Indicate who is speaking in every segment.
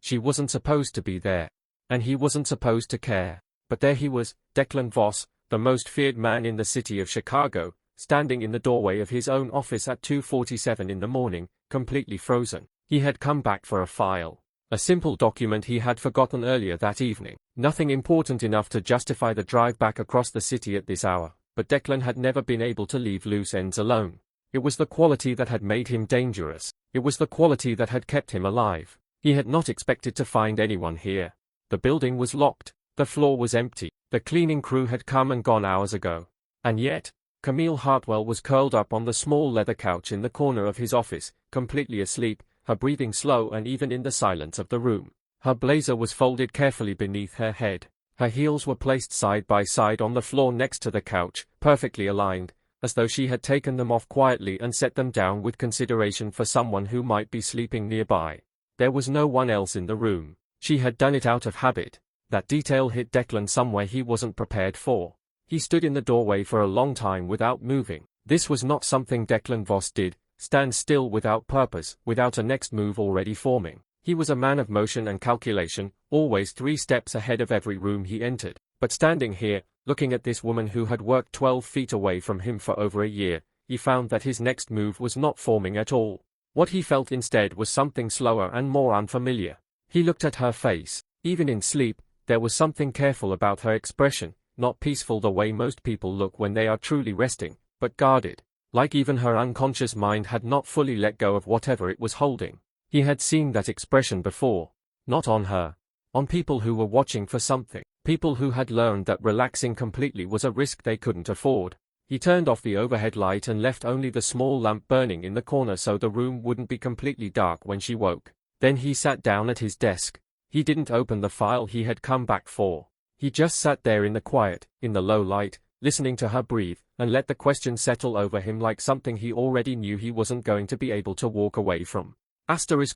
Speaker 1: She wasn't supposed to be there. And he wasn't supposed to care. But there he was, Declan Voss, the most feared man in the city of Chicago, standing in the doorway of his own office at 2:47 in the morning, completely frozen. He had come back for a file. A simple document he had forgotten earlier that evening. Nothing important enough to justify the drive back across the city at this hour, but Declan had never been able to leave loose ends alone. It was the quality that had made him dangerous. It was the quality that had kept him alive. He had not expected to find anyone here. The building was locked. The floor was empty. The cleaning crew had come and gone hours ago. And yet, Camille Hartwell was curled up on the small leather couch in the corner of his office, completely asleep, her breathing slow and even in the silence of the room. Her blazer was folded carefully beneath her head. Her heels were placed side by side on the floor next to the couch, perfectly aligned, as though she had taken them off quietly and set them down with consideration for someone who might be sleeping nearby. There was no one else in the room. She had done it out of habit. That detail hit Declan somewhere he wasn't prepared for. He stood in the doorway for a long time without moving. This was not something Declan Voss did, stand still without purpose, without a next move already forming. He was a man of motion and calculation, always 3 steps ahead of every room he entered. But standing here, looking at this woman who had worked 12 feet away from him for over a year, he found that his next move was not forming at all. What he felt instead was something slower and more unfamiliar. He looked at her face. Even in sleep, there was something careful about her expression, not peaceful the way most people look when they are truly resting, but guarded, like even her unconscious mind had not fully let go of whatever it was holding. He had seen that expression before. Not on her. On people who were watching for something. People who had learned that relaxing completely was a risk they couldn't afford. He turned off the overhead light and left only the small lamp burning in the corner so the room wouldn't be completely dark when she woke. Then he sat down at his desk. He didn't open the file he had come back for. He just sat there in the quiet, in the low light, listening to her breathe, and let the question settle over him like something he already knew he wasn't going to be able to walk away from.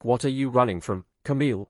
Speaker 1: What are you running from, Camille?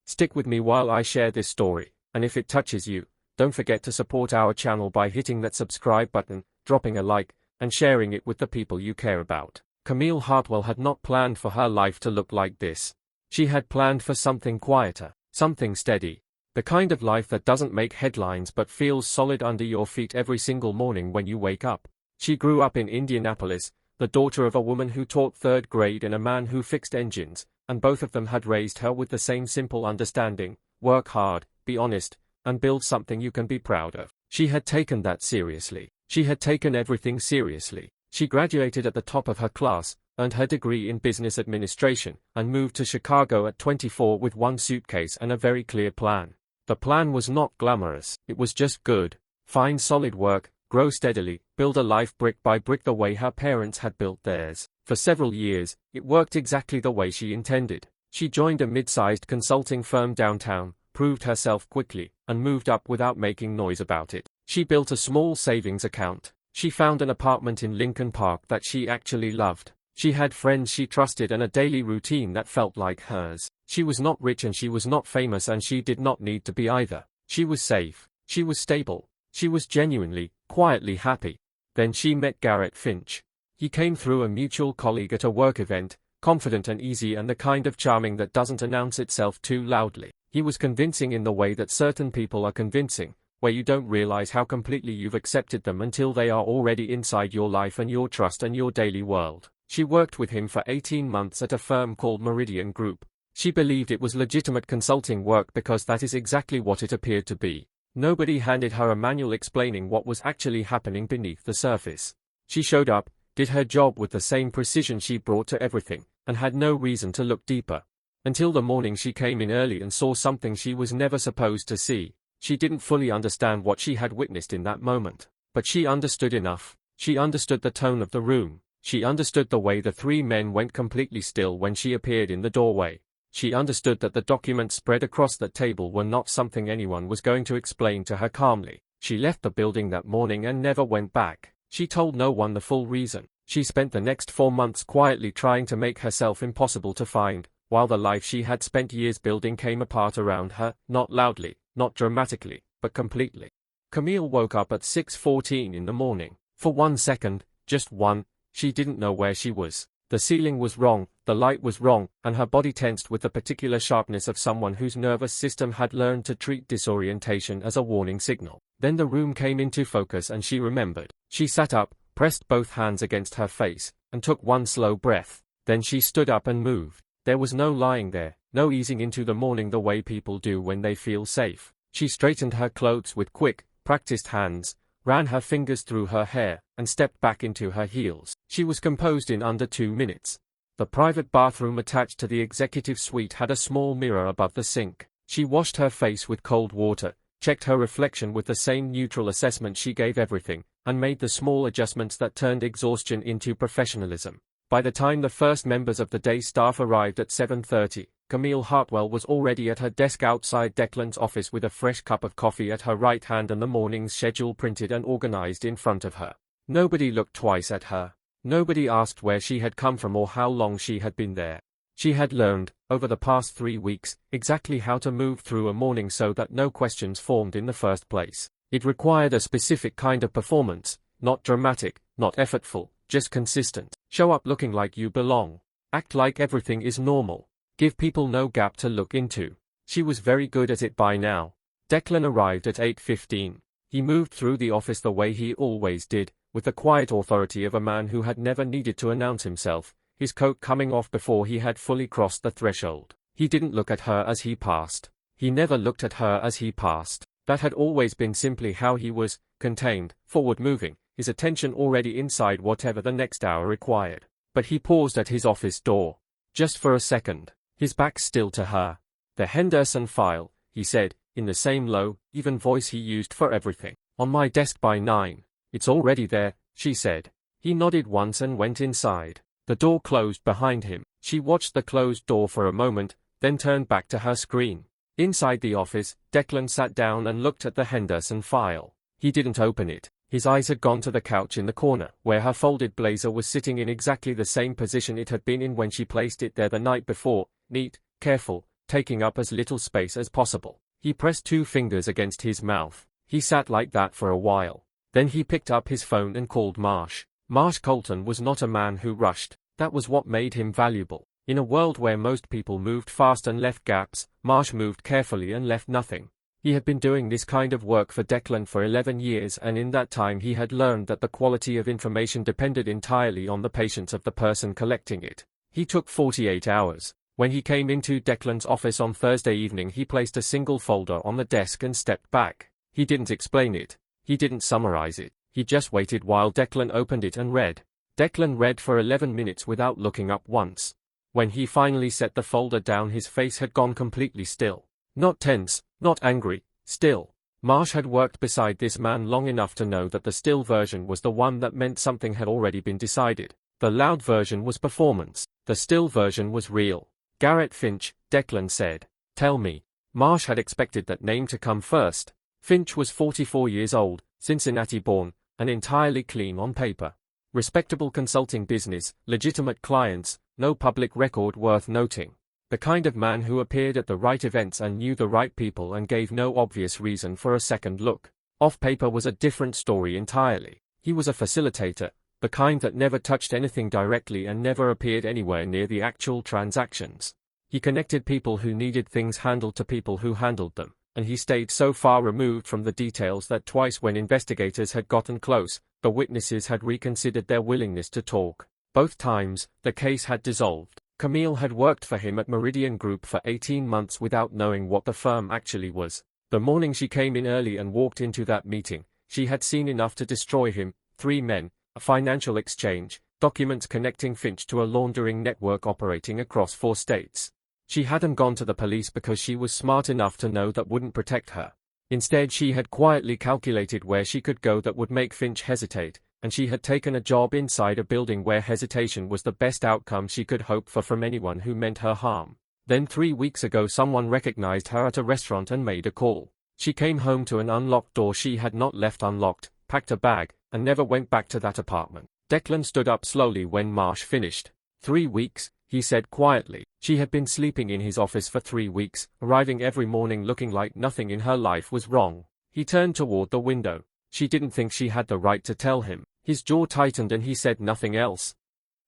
Speaker 1: Stick with me while I share this story, and if it touches you, don't forget to support our channel by hitting that subscribe button, dropping a like, and sharing it with the people you care about. Camille Hartwell had not planned for her life to look like this. She had planned for something quieter, something steady. The kind of life that doesn't make headlines but feels solid under your feet every single morning when you wake up. She grew up in Indianapolis, the daughter of a woman who taught 3rd grade and a man who fixed engines, and both of them had raised her with the same simple understanding: work hard, be honest, and build something you can be proud of. She had taken that seriously. She had taken everything seriously. She graduated at the top of her class, earned her degree in business administration, and moved to Chicago at 24 with one suitcase and a very clear plan. The plan was not glamorous. It was just good. Find solid work, grow steadily, build a life brick by brick the way her parents had built theirs. For several years, it worked exactly the way she intended. She joined a mid-sized consulting firm downtown, proved herself quickly, and moved up without making noise about it. She built a small savings account. She found an apartment in Lincoln Park that she actually loved. She had friends she trusted and a daily routine that felt like hers. She was not rich and she was not famous and she did not need to be either. She was safe. She was stable. She was genuinely, quietly happy. Then she met Garrett Finch. He came through a mutual colleague at a work event, confident and easy and the kind of charming that doesn't announce itself too loudly. He was convincing in the way that certain people are convincing, where you don't realize how completely you've accepted them until they are already inside your life and your trust and your daily world. She worked with him for 18 months at a firm called Meridian Group. She believed it was legitimate consulting work because that is exactly what it appeared to be. Nobody handed her a manual explaining what was actually happening beneath the surface. She showed up, did her job with the same precision she brought to everything, and had no reason to look deeper. Until the morning she came in early and saw something she was never supposed to see. She didn't fully understand what she had witnessed in that moment. But she understood enough. She understood the tone of the room. She understood the way the 3 men went completely still when she appeared in the doorway. She understood that the documents spread across that table were not something anyone was going to explain to her calmly. She left the building that morning and never went back. She told no one the full reason. She spent the next 4 months quietly trying to make herself impossible to find, while the life she had spent years building came apart around her, not loudly, not dramatically, but completely. Camille woke up at 6:14 in the morning. For one second, just one, she didn't know where she was. The ceiling was wrong, the light was wrong, and her body tensed with the particular sharpness of someone whose nervous system had learned to treat disorientation as a warning signal. Then the room came into focus and she remembered. She sat up, pressed both hands against her face, and took one slow breath. Then she stood up and moved. There was no lying there, no easing into the morning the way people do when they feel safe. She straightened her clothes with quick, practiced hands, ran her fingers through her hair, and stepped back into her heels. She was composed in under 2 minutes. The private bathroom attached to the executive suite had a small mirror above the sink. She washed her face with cold water, checked her reflection with the same neutral assessment she gave everything, and made the small adjustments that turned exhaustion into professionalism. By the time the first members of the day staff arrived at 7:30, Camille Hartwell was already at her desk outside Declan's office with a fresh cup of coffee at her right hand and the morning's schedule printed and organized in front of her. Nobody looked twice at her. Nobody asked where she had come from or how long she had been there. She had learned, over the past 3 weeks, exactly how to move through a morning so that no questions formed in the first place. It required a specific kind of performance, not dramatic, not effortful, just consistent. Show up looking like you belong. Act like everything is normal. Give people no gap to look into. She was very good at it by now. Declan arrived at 8:15. He moved through the office the way he always did, with the quiet authority of a man who had never needed to announce himself, his coat coming off before he had fully crossed the threshold. He didn't look at her as he passed. He never looked at her as he passed. That had always been simply how he was, contained, forward-moving, his attention already inside whatever the next hour required. But he paused at his office door. Just for a second. His back still to her. "The Henderson file," he said, in the same low, even voice he used for everything. "On my desk by 9. It's already there," she said. He nodded once and went inside. The door closed behind him. She watched the closed door for a moment, then turned back to her screen. Inside the office, Declan sat down and looked at the Henderson file. He didn't open it. His eyes had gone to the couch in the corner, where her folded blazer was sitting in exactly the same position it had been in when she placed it there the night before, neat, careful, taking up as little space as possible. He pressed 2 fingers against his mouth. He sat like that for a while. Then he picked up his phone and called Marsh. Marsh Colton was not a man who rushed. That was what made him valuable. In a world where most people moved fast and left gaps, Marsh moved carefully and left nothing. He had been doing this kind of work for Declan for 11 years, and in that time he had learned that the quality of information depended entirely on the patience of the person collecting it. He took 48 hours. When he came into Declan's office on Thursday evening, he placed a single folder on the desk and stepped back. He didn't explain it. He didn't summarize it. He just waited while Declan opened it and read. Declan read for 11 minutes without looking up once. When he finally set the folder down, his face had gone completely still. Not tense, not angry, still. Marsh had worked beside this man long enough to know that the still version was the one that meant something had already been decided. The loud version was performance. The still version was real. "Garrett Finch," Declan said. "Tell me." Marsh had expected that name to come first. Finch was 44 years old, Cincinnati-born, and entirely clean on paper. Respectable consulting business, legitimate clients, no public record worth noting. The kind of man who appeared at the right events and knew the right people and gave no obvious reason for a second look. Off paper was a different story entirely. He was a facilitator, the kind that never touched anything directly and never appeared anywhere near the actual transactions. He connected people who needed things handled to people who handled them, and he stayed so far removed from the details that twice when investigators had gotten close, the witnesses had reconsidered their willingness to talk. Both times, the case had dissolved. Camille had worked for him at Meridian Group for 18 months without knowing what the firm actually was. The morning she came in early and walked into that meeting, she had seen enough to destroy him: 3 men, a financial exchange, documents connecting Finch to a laundering network operating across 4 states. She hadn't gone to the police because she was smart enough to know that wouldn't protect her. Instead, she had quietly calculated where she could go that would make Finch hesitate, and she had taken a job inside a building where hesitation was the best outcome she could hope for from anyone who meant her harm. Then 3 weeks ago someone recognized her at a restaurant and made a call. She came home to an unlocked door she had not left unlocked, packed a bag, and never went back to that apartment. Declan stood up slowly when Marsh finished. 3 weeks, he said quietly. She had been sleeping in his office for 3 weeks, arriving every morning looking like nothing in her life was wrong. He turned toward the window. She didn't think she had the right to tell him. His jaw tightened and he said nothing else.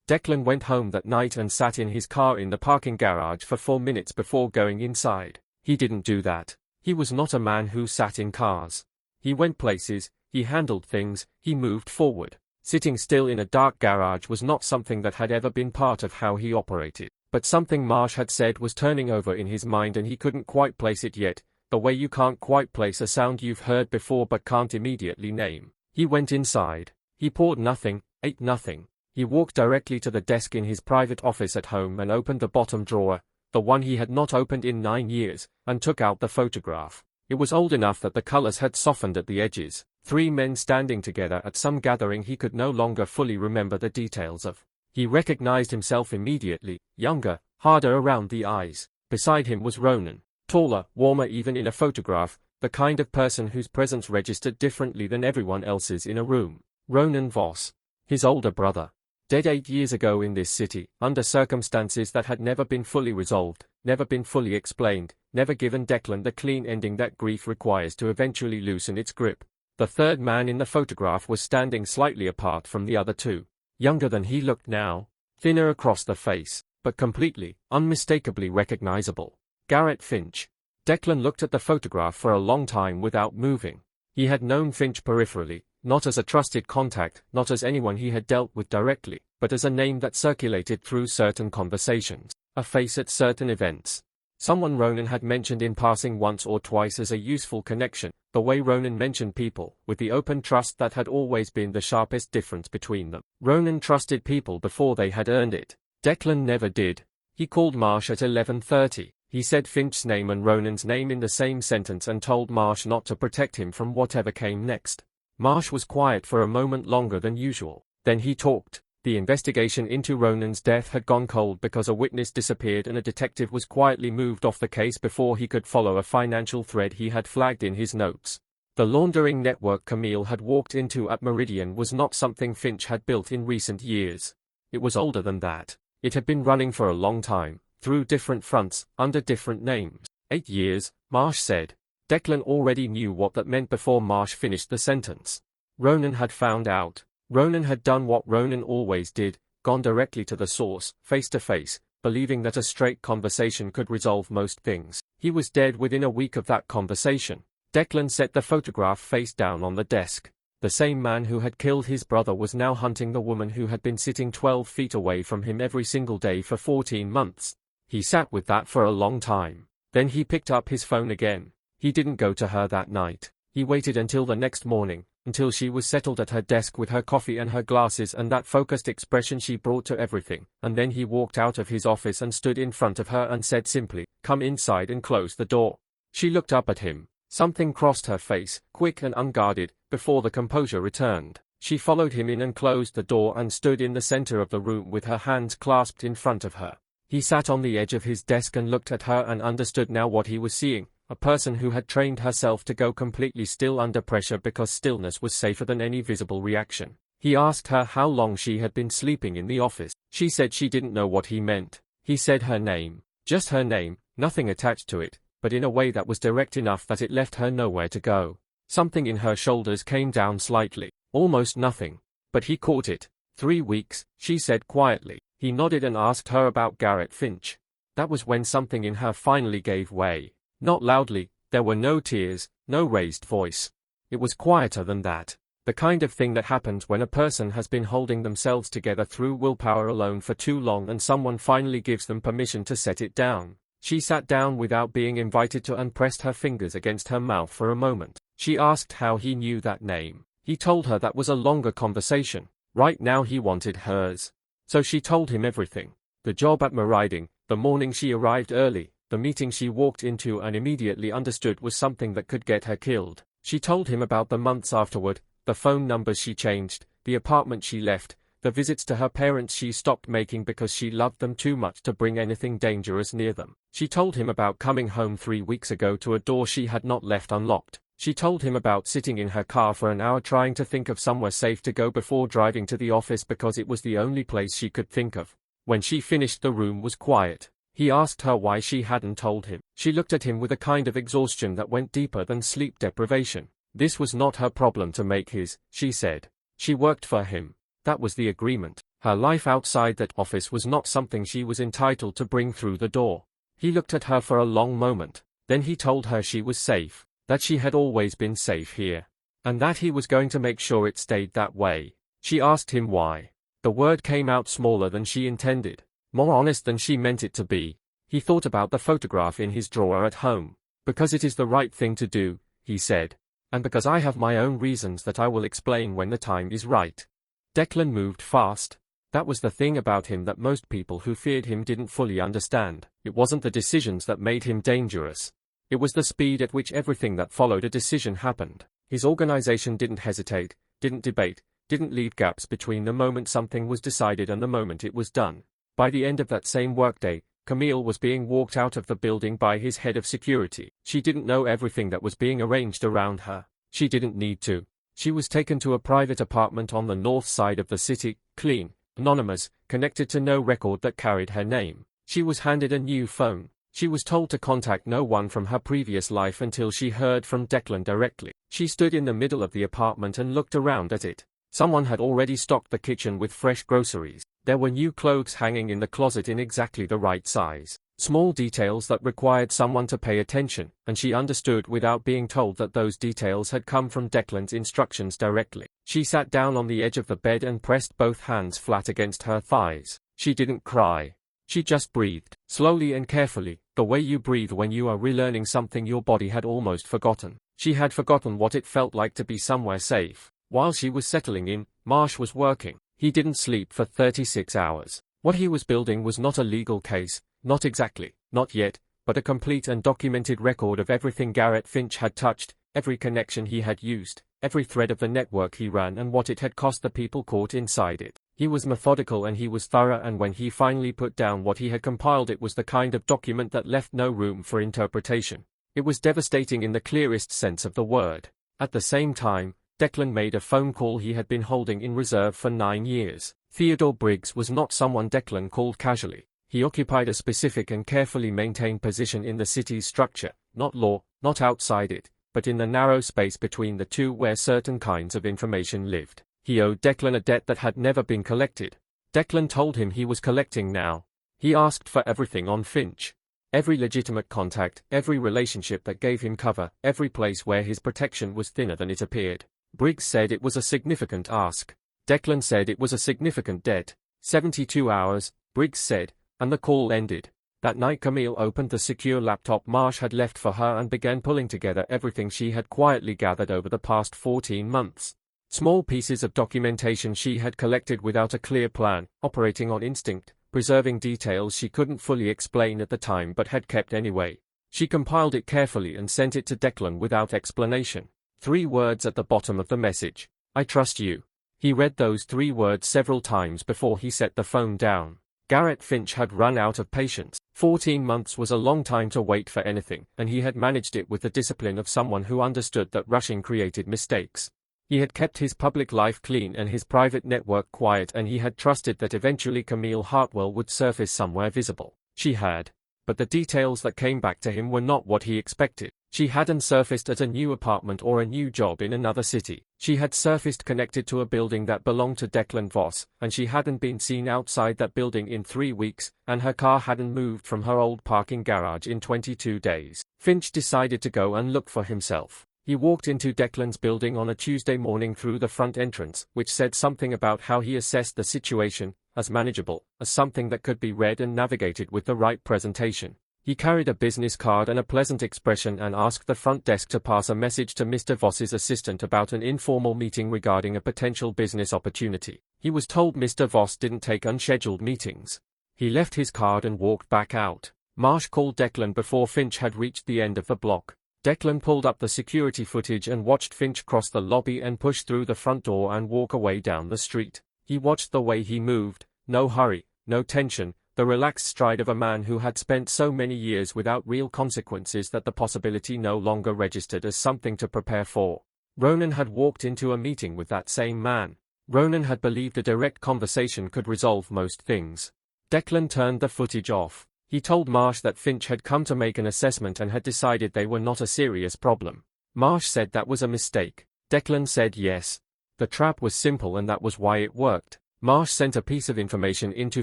Speaker 1: Declan went home that night and sat in his car in the parking garage for 4 minutes before going inside. He didn't do that. He was not a man who sat in cars. He went places, he handled things, he moved forward. Sitting still in a dark garage was not something that had ever been part of how he operated. But something Marsh had said was turning over in his mind and he couldn't quite place it yet, the way you can't quite place a sound you've heard before but can't immediately name. He went inside. He poured nothing, ate nothing. He walked directly to the desk in his private office at home and opened the bottom drawer, the one he had not opened in 9 years, and took out the photograph. It was old enough that the colors had softened at the edges. 3 men standing together at some gathering he could no longer fully remember the details of. He recognized himself immediately, younger, harder around the eyes. Beside him was Ronan, taller, warmer even in a photograph, the kind of person whose presence registered differently than everyone else's in a room. Ronan Voss, his older brother. Dead 8 years ago in this city, under circumstances that had never been fully resolved, never been fully explained, never given Declan the clean ending that grief requires to eventually loosen its grip. The third man in the photograph was standing slightly apart from the other two. Younger than he looked now, thinner across the face, but completely, unmistakably recognizable. Garrett Finch. Declan looked at the photograph for a long time without moving. He had known Finch peripherally, not as a trusted contact, not as anyone he had dealt with directly, but as a name that circulated through certain conversations, a face at certain events. Someone Ronan had mentioned in passing once or twice as a useful connection, the way Ronan mentioned people, with the open trust that had always been the sharpest difference between them. Ronan trusted people before they had earned it. Declan never did. He called Marsh at 11:30. He said Finch's name and Ronan's name in the same sentence and told Marsh not to protect him from whatever came next. Marsh was quiet for a moment longer than usual. Then he talked. The investigation into Ronan's death had gone cold because a witness disappeared and a detective was quietly moved off the case before he could follow a financial thread he had flagged in his notes. The laundering network Camille had walked into at Meridian was not something Finch had built in recent years. It was older than that. It had been running for a long time, through different fronts, under different names. 8 years, Marsh said. Declan already knew what that meant before Marsh finished the sentence. Ronan had found out. Ronan had done what Ronan always did, gone directly to the source, face to face, believing that a straight conversation could resolve most things. He was dead within a week of that conversation. Declan set the photograph face down on the desk. The same man who had killed his brother was now hunting the woman who had been sitting 12 feet away from him every single day for 14 months. He sat with that for a long time. Then he picked up his phone again. He didn't go to her that night. He waited until the next morning, until she was settled at her desk with her coffee and her glasses and that focused expression she brought to everything, and then he walked out of his office and stood in front of her and said simply, "Come inside and close the door." She looked up at him. Something crossed her face, quick and unguarded, before the composure returned. She followed him in and closed the door and stood in the center of the room with her hands clasped in front of her. He sat on the edge of his desk and looked at her and understood now what he was seeing. A person who had trained herself to go completely still under pressure because stillness was safer than any visible reaction. He asked her how long she had been sleeping in the office. She said she didn't know what he meant. He said her name. Just her name, nothing attached to it, but in a way that was direct enough that it left her nowhere to go. Something in her shoulders came down slightly. Almost nothing. But he caught it. 3 weeks, she said quietly. He nodded and asked her about Garrett Finch. That was when something in her finally gave way. Not loudly, there were no tears, no raised voice. It was quieter than that. The kind of thing that happens when a person has been holding themselves together through willpower alone for too long and someone finally gives them permission to set it down. She sat down without being invited to and pressed her fingers against her mouth for a moment. She asked how he knew that name. He told her that was a longer conversation. Right now he wanted hers. So she told him everything. The job at Meridian, the morning she arrived early, the meeting she walked into and immediately understood was something that could get her killed. She told him about the months afterward, the phone numbers she changed, the apartment she left, the visits to her parents she stopped making because she loved them too much to bring anything dangerous near them. She told him about coming home 3 weeks ago to a door she had not left unlocked. She told him about sitting in her car for an hour trying to think of somewhere safe to go before driving to the office because it was the only place she could think of. When she finished, the room was quiet. He asked her why she hadn't told him. She looked at him with a kind of exhaustion that went deeper than sleep deprivation. This was not her problem to make his, she said. She worked for him. That was the agreement. Her life outside that office was not something she was entitled to bring through the door. He looked at her for a long moment. Then he told her she was safe, that she had always been safe here, and that he was going to make sure it stayed that way. She asked him why. The word came out smaller than she intended, more honest than she meant it to be. He thought about the photograph in his drawer at home. Because it is the right thing to do, he said. And because I have my own reasons that I will explain when the time is right. Declan moved fast. That was the thing about him that most people who feared him didn't fully understand. It wasn't the decisions that made him dangerous. It was the speed at which everything that followed a decision happened. His organization didn't hesitate, didn't debate, didn't leave gaps between the moment something was decided and the moment it was done. By the end of that same workday, Camille was being walked out of the building by his head of security. She didn't know everything that was being arranged around her. She didn't need to. She was taken to a private apartment on the north side of the city, clean, anonymous, connected to no record that carried her name. She was handed a new phone. She was told to contact no one from her previous life until she heard from Declan directly. She stood in the middle of the apartment and looked around at it. Someone had already stocked the kitchen with fresh groceries. There were new clothes hanging in the closet in exactly the right size. Small details that required someone to pay attention, and she understood without being told that those details had come from Declan's instructions directly. She sat down on the edge of the bed and pressed both hands flat against her thighs. She didn't cry. She just breathed, slowly and carefully, the way you breathe when you are relearning something your body had almost forgotten. She had forgotten what it felt like to be somewhere safe. While she was settling in, Marsh was working. He didn't sleep for 36 hours. What he was building was not a legal case, not exactly, not yet, but a complete and documented record of everything Garrett Finch had touched, every connection he had used, every thread of the network he ran and what it had cost the people caught inside it. He was methodical and he was thorough, and when he finally put down what he had compiled, it was the kind of document that left no room for interpretation. It was devastating in the clearest sense of the word. At the same time, Declan made a phone call he had been holding in reserve for 9 years. Theodore Briggs was not someone Declan called casually. He occupied a specific and carefully maintained position in the city's structure, not law, not outside it, but in the narrow space between the two where certain kinds of information lived. He owed Declan a debt that had never been collected. Declan told him he was collecting now. He asked for everything on Finch. Every legitimate contact, every relationship that gave him cover, every place where his protection was thinner than it appeared. Briggs said it was a significant ask. Declan said it was a significant debt. 72 hours, Briggs said, and the call ended. That night Camille opened the secure laptop Marsh had left for her and began pulling together everything she had quietly gathered over the past 14 months. Small pieces of documentation she had collected without a clear plan, operating on instinct, preserving details she couldn't fully explain at the time but had kept anyway. She compiled it carefully and sent it to Declan without explanation. 3 words at the bottom of the message. I trust you. He read those 3 words several times before he set the phone down. Garrett Finch had run out of patience. 14 months was a long time to wait for anything, and he had managed it with the discipline of someone who understood that rushing created mistakes. He had kept his public life clean and his private network quiet, and he had trusted that eventually Camille Hartwell would surface somewhere visible. She had. But the details that came back to him were not what he expected. She hadn't surfaced at a new apartment or a new job in another city. She had surfaced connected to a building that belonged to Declan Voss, and she hadn't been seen outside that building in 3 weeks, and her car hadn't moved from her old parking garage in 22 days. Finch decided to go and look for himself. He walked into Declan's building on a Tuesday morning through the front entrance, which said something about how he assessed the situation as manageable, as something that could be read and navigated with the right presentation. He carried a business card and a pleasant expression and asked the front desk to pass a message to Mr. Voss's assistant about an informal meeting regarding a potential business opportunity. He was told Mr. Voss didn't take unscheduled meetings. He left his card and walked back out. Marsh called Declan before Finch had reached the end of the block. Declan pulled up the security footage and watched Finch cross the lobby and push through the front door and walk away down the street. He watched the way he moved, no hurry, no tension, the relaxed stride of a man who had spent so many years without real consequences that the possibility no longer registered as something to prepare for. Ronan had walked into a meeting with that same man. Ronan had believed a direct conversation could resolve most things. Declan turned the footage off. He told Marsh that Finch had come to make an assessment and had decided they were not a serious problem. Marsh said that was a mistake. Declan said yes. The trap was simple and that was why it worked. Marsh sent a piece of information into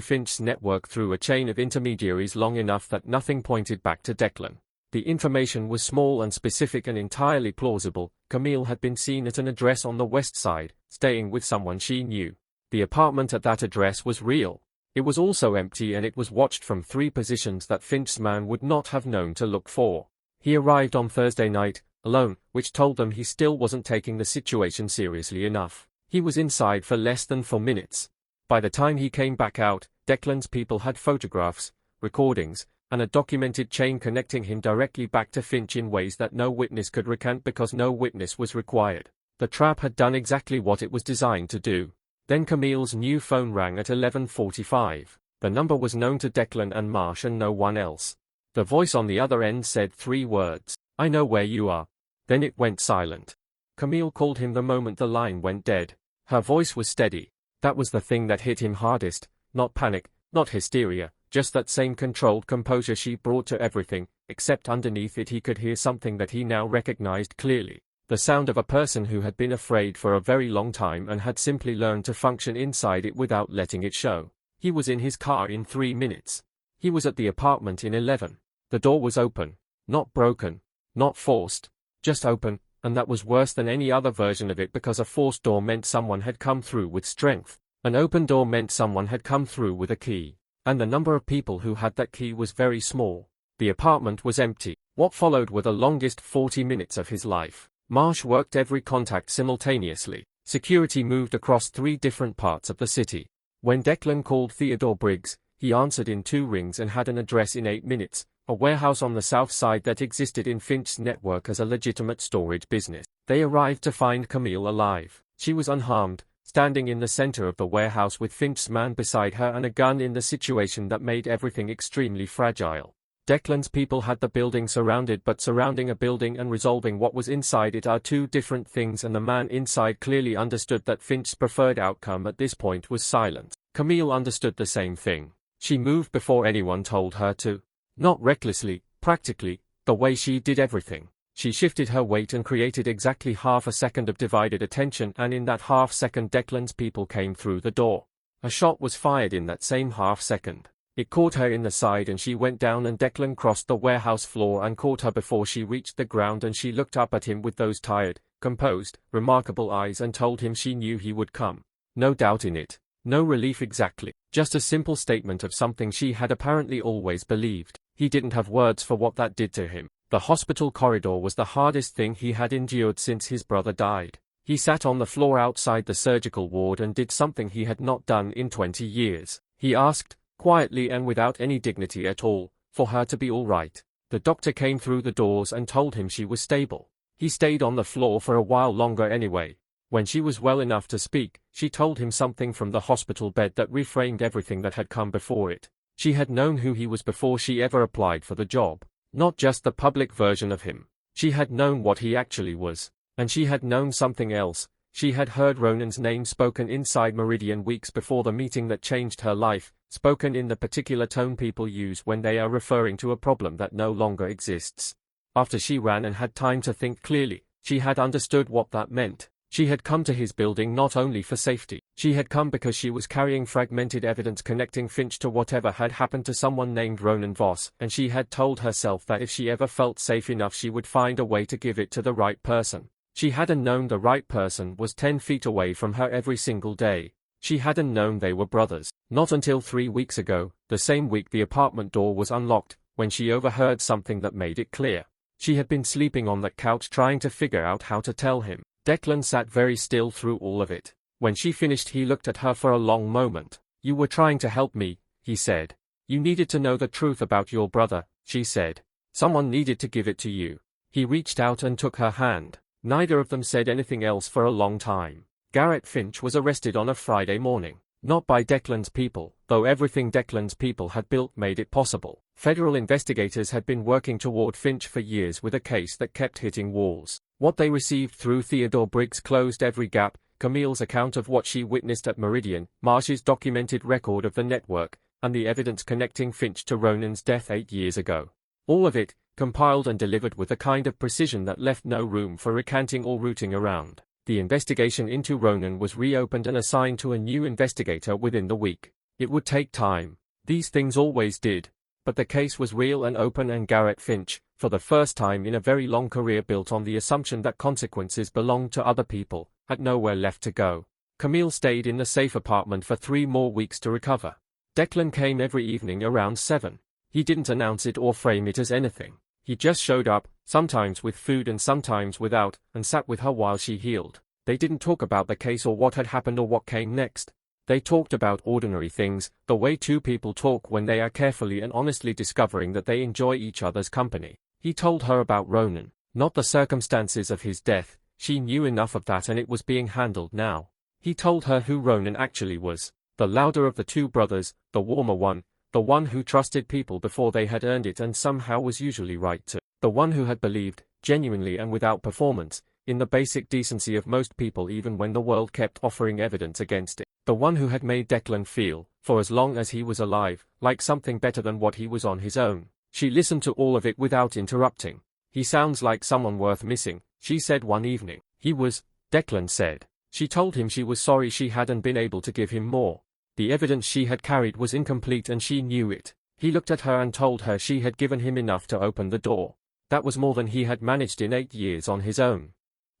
Speaker 1: Finch's network through a chain of intermediaries long enough that nothing pointed back to Declan. The information was small and specific and entirely plausible. Camille had been seen at an address on the west side, staying with someone she knew. The apartment at that address was real. It was also empty and it was watched from 3 positions that Finch's man would not have known to look for. He arrived on Thursday night, alone, which told them he still wasn't taking the situation seriously enough. He was inside for less than 4 minutes. By the time he came back out, Declan's people had photographs, recordings, and a documented chain connecting him directly back to Finch in ways that no witness could recant because no witness was required. The trap had done exactly what it was designed to do. Then Camille's new phone rang at 11:45. The number was known to Declan and Marsh and no one else. The voice on the other end said 3 words, "I know where you are." Then it went silent. Camille called him the moment the line went dead. Her voice was steady. That was the thing that hit him hardest, not panic, not hysteria, just that same controlled composure she brought to everything, except underneath it he could hear something that he now recognized clearly. The sound of a person who had been afraid for a very long time and had simply learned to function inside it without letting it show. He was in his car in 3 minutes. He was at the apartment in 11. The door was open. Not broken. Not forced. Just open, and that was worse than any other version of it because a forced door meant someone had come through with strength. An open door meant someone had come through with a key. And the number of people who had that key was very small. The apartment was empty. What followed were the longest 40 minutes of his life. Marsh worked every contact simultaneously. Security moved across 3 different parts of the city. When Declan called Theodore Briggs, he answered in 2 rings and had an address in 8 minutes, a warehouse on the south side that existed in Finch's network as a legitimate storage business. They arrived to find Camille alive. She was unharmed, standing in the center of the warehouse with Finch's man beside her and a gun in the situation that made everything extremely fragile. Declan's people had the building surrounded, but surrounding a building and resolving what was inside it are 2 different things, and the man inside clearly understood that Finch's preferred outcome at this point was silence. Camille understood the same thing. She moved before anyone told her to. Not recklessly, practically, the way she did everything. She shifted her weight and created exactly half a second of divided attention, and in that half second Declan's people came through the door. A shot was fired in that same half second. It caught her in the side and she went down, and Declan crossed the warehouse floor and caught her before she reached the ground, and she looked up at him with those tired, composed, remarkable eyes and told him she knew he would come. No doubt in it. No relief exactly. Just a simple statement of something she had apparently always believed. He didn't have words for what that did to him. The hospital corridor was the hardest thing he had endured since his brother died. He sat on the floor outside the surgical ward and did something he had not done in 20 years. He asked, quietly and without any dignity at all, for her to be all right. The doctor came through the doors and told him she was stable. He stayed on the floor for a while longer anyway. When she was well enough to speak, she told him something from the hospital bed that reframed everything that had come before it. She had known who he was before she ever applied for the job. Not just the public version of him. She had known what he actually was. And she had known something else. She had heard Ronan's name spoken inside Meridian weeks before the meeting that changed her life, spoken in the particular tone people use when they are referring to a problem that no longer exists. After she ran and had time to think clearly, she had understood what that meant. She had come to his building not only for safety. She had come because she was carrying fragmented evidence connecting Finch to whatever had happened to someone named Ronan Voss, and she had told herself that if she ever felt safe enough she would find a way to give it to the right person. She hadn't known the right person was 10 feet away from her every single day. She hadn't known they were brothers. Not until 3 weeks ago, the same week the apartment door was unlocked, when she overheard something that made it clear. She had been sleeping on that couch trying to figure out how to tell him. Declan sat very still through all of it. When she finished he looked at her for a long moment. "You were trying to help me," he said. "You needed to know the truth about your brother," she said. "Someone needed to give it to you." He reached out and took her hand. Neither of them said anything else for a long time. Garrett Finch was arrested on a Friday morning. Not by Declan's people, though everything Declan's people had built made it possible. Federal investigators had been working toward Finch for years with a case that kept hitting walls. What they received through Theodore Briggs closed every gap: Camille's account of what she witnessed at Meridian, Marsh's documented record of the network, and the evidence connecting Finch to Ronan's death 8 years ago. All of it, compiled and delivered with a kind of precision that left no room for recanting or rooting around. The investigation into Ronan was reopened and assigned to a new investigator within the week. It would take time. These things always did. But the case was real and open, and Garrett Finch, for the first time in a very long career built on the assumption that consequences belonged to other people, had nowhere left to go. Camille stayed in the safe apartment for 3 more weeks to recover. Declan came every evening around 7. He didn't announce it or frame it as anything. He just showed up, sometimes with food and sometimes without, and sat with her while she healed. They didn't talk about the case or what had happened or what came next. They talked about ordinary things, the way two people talk when they are carefully and honestly discovering that they enjoy each other's company. He told her about Ronan, not the circumstances of his death. She knew enough of that and it was being handled now. He told her who Ronan actually was, the louder of the 2 brothers, the warmer one, the one who trusted people before they had earned it and somehow was usually right too, the one who had believed, genuinely and without performance, in the basic decency of most people even when the world kept offering evidence against it, the one who had made Declan feel, for as long as he was alive, like something better than what he was on his own. She listened to all of it without interrupting. He sounds like someone worth missing, she said one evening. He was, Declan said. She told him she was sorry she hadn't been able to give him more. The evidence she had carried was incomplete and she knew it. He looked at her and told her she had given him enough to open the door. That was more than he had managed in 8 years on his own.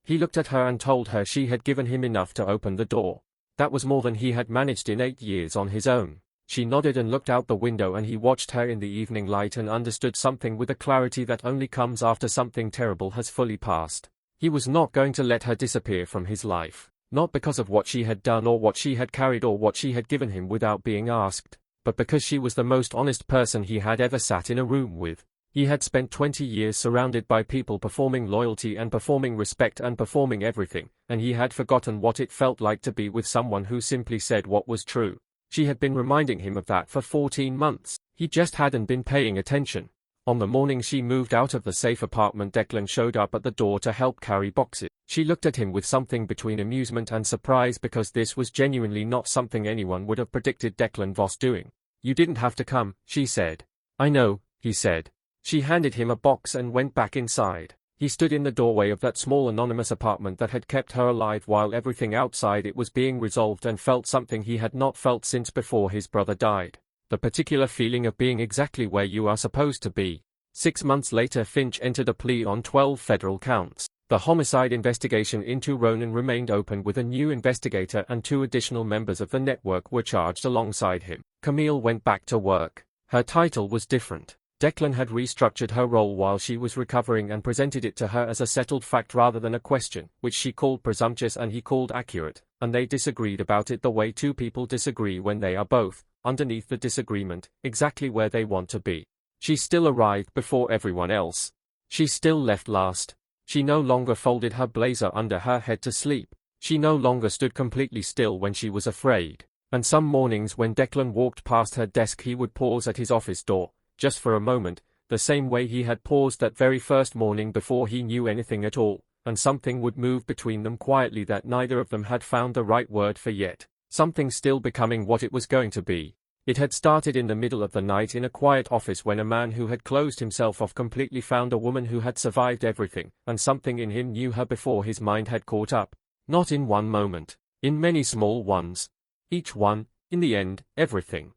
Speaker 1: He looked at her and told her she had given him enough to open the door. That was more than he had managed in 8 years on his own. She nodded and looked out the window and he watched her in the evening light and understood something with a clarity that only comes after something terrible has fully passed. He was not going to let her disappear from his life. Not because of what she had done or what she had carried or what she had given him without being asked, but because she was the most honest person he had ever sat in a room with. He had spent 20 years surrounded by people performing loyalty and performing respect and performing everything, and he had forgotten what it felt like to be with someone who simply said what was true. She had been reminding him of that for 14 months. He just hadn't been paying attention. On the morning she moved out of the safe apartment, Declan showed up at the door to help carry boxes. She looked at him with something between amusement and surprise because this was genuinely not something anyone would have predicted Declan Voss doing. "You didn't have to come," she said. "I know," he said. She handed him a box and went back inside. He stood in the doorway of that small anonymous apartment that had kept her alive while everything outside it was being resolved and felt something he had not felt since before his brother died. The particular feeling of being exactly where you are supposed to be. 6 months later, Finch entered a plea on 12 federal counts. The homicide investigation into Ronan remained open with a new investigator and 2 additional members of the network were charged alongside him. Camille went back to work. Her title was different. Declan had restructured her role while she was recovering and presented it to her as a settled fact rather than a question, which she called presumptuous and he called accurate, and they disagreed about it the way 2 people disagree when they are both, underneath the disagreement, exactly where they want to be. She still arrived before everyone else. She still left last. She no longer folded her blazer under her head to sleep. She no longer stood completely still when she was afraid. And some mornings when Declan walked past her desk he would pause at his office door, just for a moment, the same way he had paused that very first morning before he knew anything at all, and something would move between them quietly that neither of them had found the right word for yet. Something still becoming what it was going to be. It had started in the middle of the night in a quiet office when a man who had closed himself off completely found a woman who had survived everything, and something in him knew her before his mind had caught up. Not in one moment. In many small ones. Each one, in the end, everything.